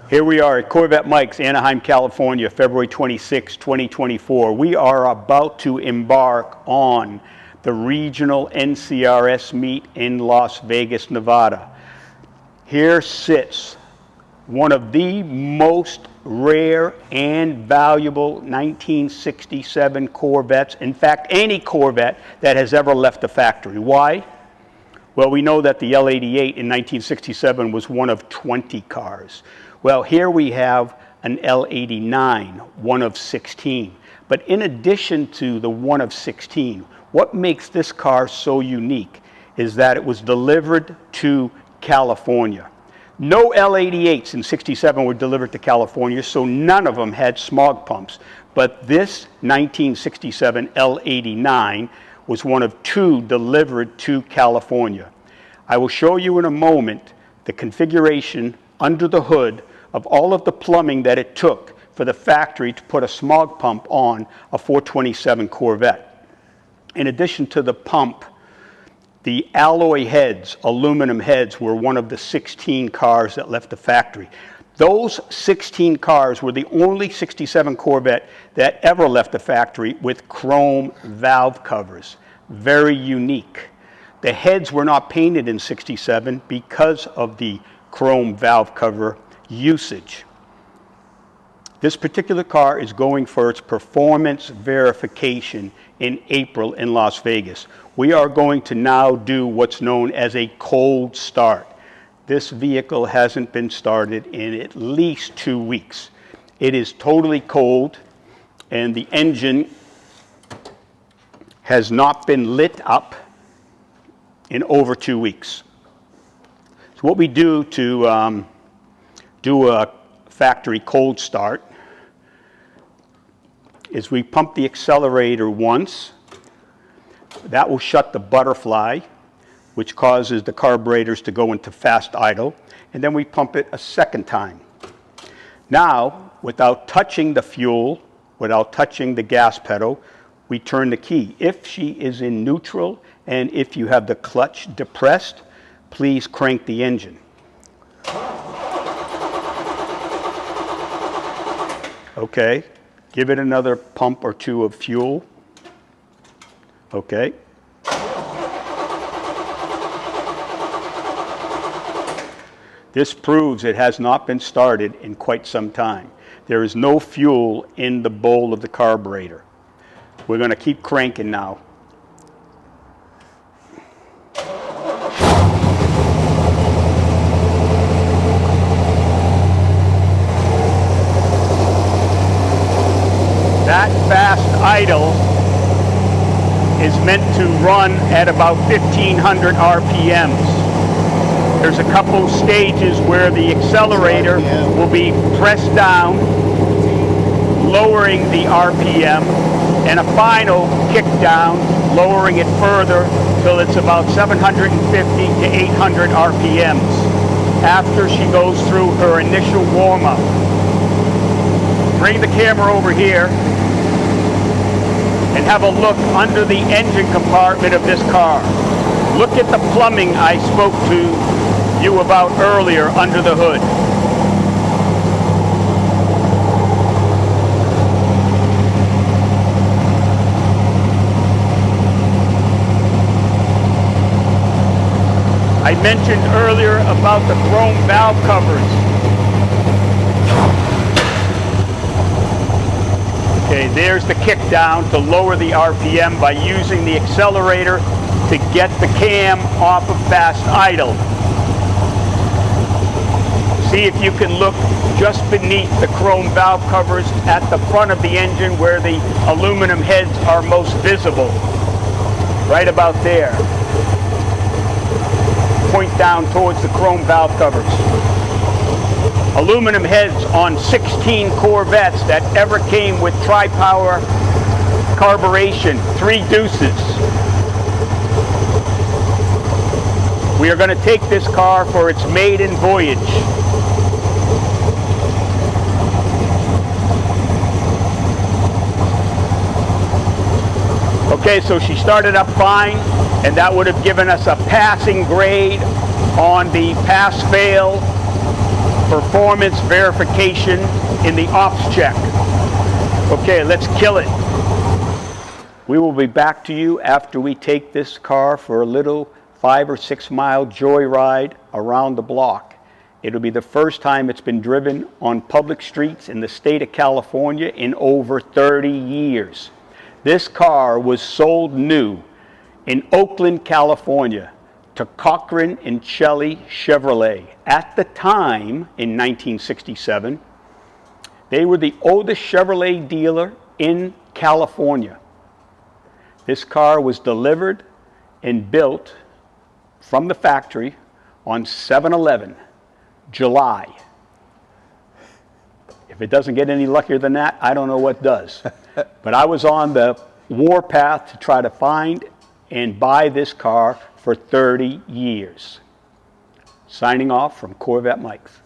Here we are at Corvette Mike's, Anaheim, California, February 26, 2024. We are about to embark on the regional NCRS meet in Las Vegas, Nevada. Here sits one of the most rare and valuable 1967 Corvettes. In fact, any Corvette that has ever left the factory. Why? Well, we know that the L88 in 1967 was one of 20 cars. Well, here we have an L89, one of 16. But in addition to the one of 16, what makes this car so unique is that it was delivered to California. No L88s in 67 were delivered to California, so none of them had smog pumps. But this 1967 L89 was one of 2 delivered to California. I will show you in a moment the configuration under the hood of all of the plumbing that it took for the factory to put a smog pump on a 427 Corvette. In addition to the pump, the alloy heads, aluminum heads, were one of the 16 cars that left the factory. Those 16 cars were the only 67 Corvette that ever left the factory with chrome valve covers. Very unique. The heads were not painted in 67 because of the chrome valve cover usage. This particular car is going for its performance verification in April in Las Vegas. We are going to now do what's known as a cold start. This vehicle hasn't been started in at least 2 weeks. It is totally cold, and the engine has not been lit up in over 2 weeks. So what we do to do a factory cold start is we pump the accelerator once. That will shut the butterfly, which causes the carburetors to go into fast idle, and then we pump it a second time. Now, without touching the fuel, without touching the gas pedal, we turn the key. If she is in neutral and if you have the clutch depressed, please crank the engine. Okay, give it another pump or 2 of fuel. Okay. This proves it has not been started in quite some time. There is no fuel in the bowl of the carburetor. We're going to keep cranking now. That fast idle is meant to run at about 1,500 RPMs. There's a couple stages where the accelerator will be pressed down, lowering the RPM, and a final kick down, lowering it further till it's about 750 to 800 RPMs after she goes through her initial warm-up. Bring the camera over here and have a look under the engine compartment of this car. Look at the plumbing I spoke to you about earlier under the hood. I mentioned earlier about the chrome valve covers. Okay, there's the kick down to lower the RPM by using the accelerator to get the cam off of fast idle. See if you can look just beneath the chrome valve covers at the front of the engine where the aluminum heads are most visible. Right about there. Point down towards the chrome valve covers. Aluminum heads on 16 Corvettes that ever came with tri-power carburation, 3 deuces. We are going to take this car for its maiden voyage. Okay, so she started up fine, and that would have given us a passing grade on the pass-fail performance verification in the ops check. Okay, let's kill it. We will be back to you after we take this car for a little 5 or 6 mile joyride around the block. It'll be the first time it's been driven on public streets in the state of California in over 30 years. This car was sold new in Oakland, California to Cochran and Shelley Chevrolet. At the time, in 1967, they were the oldest Chevrolet dealer in California. This car was delivered and built from the factory on 7/11, July. If it doesn't get any luckier than that, I don't know what does. But I was on the warpath to try to find and buy this car for 30 years. Signing off from Corvette Mike's.